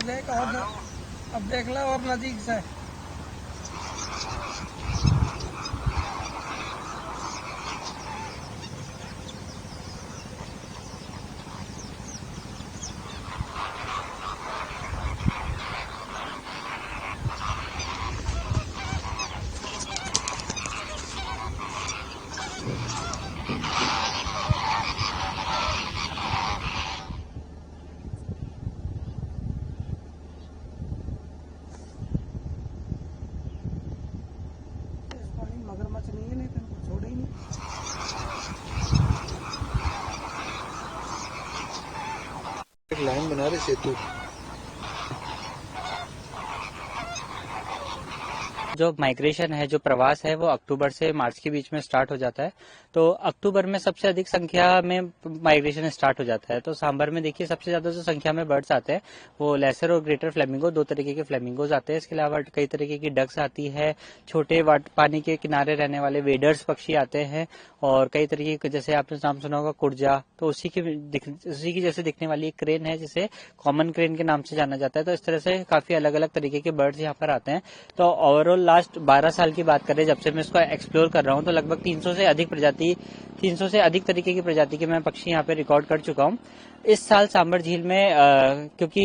देख और अब देख लो और नजदीक से। मगरमच्छ नहीं है, नहीं तो इनको छोड़े ही नहीं। एक लाइन बना रहे सेतु। जो माइग्रेशन है, जो प्रवास है, वो अक्टूबर से मार्च के बीच में स्टार्ट हो जाता है। तो अक्टूबर में सबसे अधिक संख्या में माइग्रेशन स्टार्ट हो जाता है। तो सांभर में देखिए सबसे ज्यादा जो संख्या में बर्ड्स आते हैं वो लेसर और ग्रेटर फ्लेमिंगो, दो तरीके के फ्लेमिंगोज आते हैं। इसके अलावा कई तरीके की डक्स आती है, छोटे पानी के किनारे रहने वाले वेडर्स पक्षी आते हैं, और कई तरीके के, जैसे आपने नाम सुना होगा कुर्जा, तो उसी की जैसे दिखने वाली एक क्रेन है जिसे कॉमन क्रेन के नाम से जाना जाता है। तो इस तरह से काफी अलग अलग तरीके के बर्ड्स यहाँ पर आते हैं। तो ओवरऑल लास्ट 12 साल की बात करें, जब से मैं इसको एक्सप्लोर कर रहा हूँ, तो लगभग 300 से अधिक तरीके की प्रजाति के मैं पक्षी यहाँ पे रिकॉर्ड कर चुका हूँ। इस साल सांभर झील में क्योंकि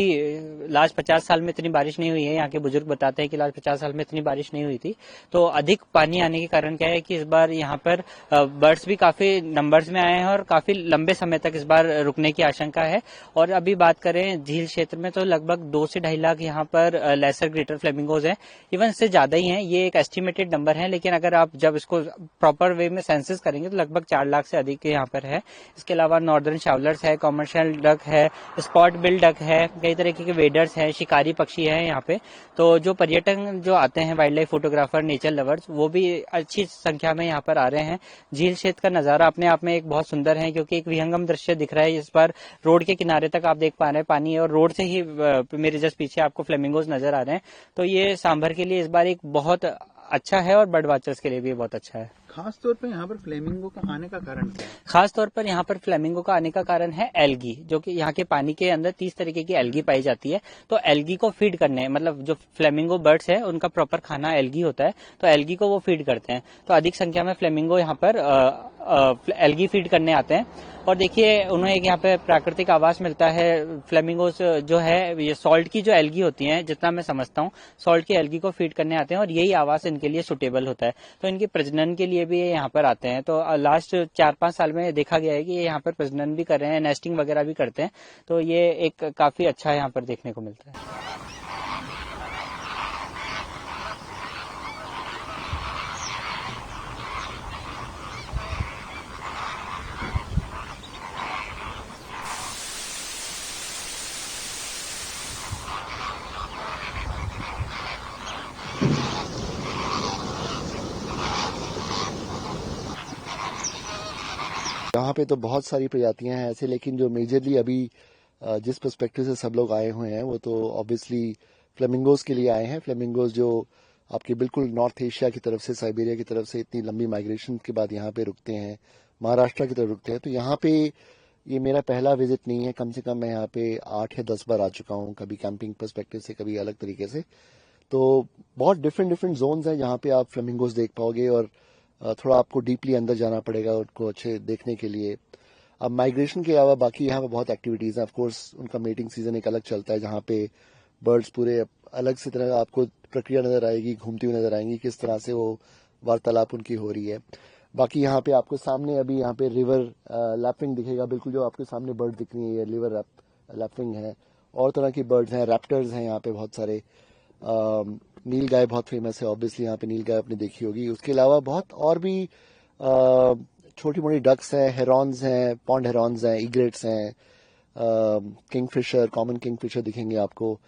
लास्ट 50 साल में इतनी बारिश नहीं हुई है, यहाँ के बुजुर्ग बताते हैं कि लास्ट 50 साल में इतनी बारिश नहीं हुई थी, तो अधिक पानी आने के कारण क्या है कि इस बार यहाँ पर बर्ड्स भी काफी नंबर्स में आए हैं और काफी लंबे समय तक इस बार रुकने की आशंका है। और अभी बात करें झील क्षेत्र में, तो लगभग 2 से 2.5 लाख यहाँ पर लेसर ग्रेटर फ्लेमिंगोज हैं। इवन इससे ज्यादा ही हैं, ये एक एस्टिमेटेड नंबर है, लेकिन अगर आप जब इसको प्रॉपर वे में सेंसस करेंगे तो लगभग 4 लाख से अधिक यहाँ पर है। इसके अलावा नॉर्दर्न शावलर्स है, कॉमर्शियल डक है, स्पॉट बिल डक है, कई तरीके के वेडर्स हैं, शिकारी पक्षी हैं यहाँ पे। तो जो पर्यटक जो आते हैं, wild life photographer, nature lovers, वो भी अच्छी संख्या में यहाँ पर आ रहे हैं। झील क्षेत्र का नजारा अपने आप में एक बहुत सुंदर है, क्योंकि एक विहंगम दृश्य दिख रहा है। इस पर रोड के किनारे तक आप देख पा रहे हैं पानी है, और रोड से ही मेरे जस्ट पीछे आपको फ्लेमिंगोज नजर आ रहे हैं। तो ये सांभर के लिए इस बार एक बहुत अच्छा है, और बर्ड वॉचर्स के लिए भी बहुत अच्छा है। खास तौर पर यहाँ पर फ्लेमिंगो का आने का कारण क्या है? खास तौर पर यहाँ पर फ्लेमिंगो का आने का कारण है एल्गी, जो कि यहाँ के पानी के अंदर 30 तरीके की एल्गी पाई जाती है। तो एल्गी को फीड करने, मतलब जो फ्लेमिंगो बर्ड्स है उनका प्रॉपर खाना एल्गी होता है, तो एल्गी को वो फीड करते हैं। तो अधिक संख्या में फ्लेमिंगो यहाँ पर एल्गी फीड करने आते हैं। और देखिए उन्हें एक यहाँ पे प्राकृतिक आवास मिलता है। फ्लेमिंगोस जो है ये सॉल्ट की जो एल्गी होती हैं, जितना मैं समझता हूँ, सॉल्ट की एल्गी को फीड करने आते हैं, और यही आवास इनके लिए सुटेबल होता है। तो इनकी प्रजनन के लिए भी ये यहाँ पर आते हैं। तो लास्ट 4-5 साल में देखा गया है कि ये यहाँ पर प्रजनन भी कर रहे हैं, नेस्टिंग वगैरह भी करते हैं। तो ये एक काफी अच्छा यहाँ पर देखने को मिलता है। यहाँ पे तो बहुत सारी प्रजातियां हैं ऐसे, लेकिन जो मेजरली अभी जिस पर्सपेक्टिव से सब लोग आए हुए हैं वो तो ऑब्वियसली फ्लेमिंगोज के लिए आए हैं। फ्लेमिंगोज जो आपके बिल्कुल नॉर्थ एशिया की तरफ से, साइबेरिया की तरफ से इतनी लंबी माइग्रेशन के बाद यहाँ पे रुकते हैं, महाराष्ट्र की तरफ रुकते हैं। तो यहाँ पे ये मेरा पहला विजिट नहीं है, कम से कम मैं यहाँ पे 8 या 10 बार आ चुका हूँ, कभी कैंपिंग पर्सपेक्टिव से, कभी अलग तरीके से। तो बहुत डिफरेंट जोन्स हैं जहाँ पे आप फ्लेमिंगोज देख पाओगे, और थोड़ा आपको डीपली अंदर जाना पड़ेगा उनको अच्छे देखने के लिए। अब माइग्रेशन के अलावा बाकी यहाँ पे बहुत एक्टिविटीज हैं। ऑफ कोर्स उनका मेटिंग सीजन एक अलग चलता है, जहाँ पे बर्ड्स पूरे अलग से तरह आपको प्रक्रिया नजर आएगी, घूमती हुई नजर आएंगी, किस तरह से वो वार्तालाप उनकी हो रही है। बाकी यहाँ पे आपको सामने अभी यहाँ पे रिवर लैपिंग दिखेगा, बिल्कुल जो आपके सामने बर्ड दिख रही है, ये रिवर लैपिंग है। और तरह की बर्ड्स हैं, रैप्टर्स हैं यहाँ पे बहुत सारे। नील गाय बहुत फेमस है, ऑब्वियसली यहाँ पे नील गाय आपने देखी होगी। उसके अलावा बहुत और भी छोटी मोटी डक्स हैं, हेरॉन्स हैं, पॉन्ड हेरॉन्स हैं, ईग्रेट्स हैं, किंगफिशर, कॉमन किंगफिशर दिखेंगे आपको।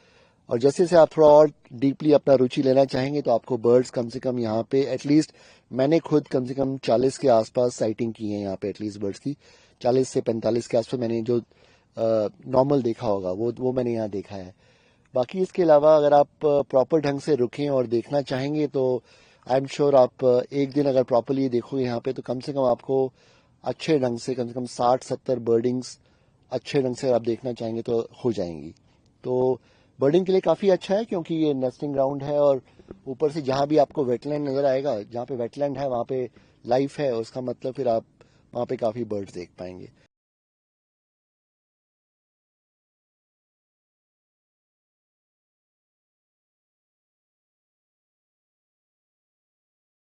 और जैसे जैसे आप थोड़ा और डीपली अपना रुचि लेना चाहेंगे तो आपको बर्ड्स कम से कम यहाँ पे एटलीस्ट, मैंने खुद कम से कम 40 के आसपास साइटिंग की है यहाँ पे, एटलीस्ट बर्ड्स की 40 से 45 के आसपास मैंने जो नॉर्मल देखा होगा वो मैंने यहाँ देखा है। बाकी इसके अलावा अगर आप प्रॉपर ढंग से रुकें और देखना चाहेंगे तो आई एम श्योर आप एक दिन अगर प्रॉपरली देखोगे यहाँ पे तो कम से कम आपको अच्छे ढंग से कम 60-70 बर्डिंग्स अच्छे ढंग से आप देखना चाहेंगे तो हो जाएंगी। तो बर्डिंग के लिए काफी अच्छा है क्योंकि ये नेस्टिंग ग्राउंड है और ऊपर से जहां भी आपको वेटलैंड नजर आएगा, जहां पे वेटलैंड है वहां पे लाइफ है, उसका मतलब फिर आप वहां पे काफी बर्ड्स देख पाएंगे।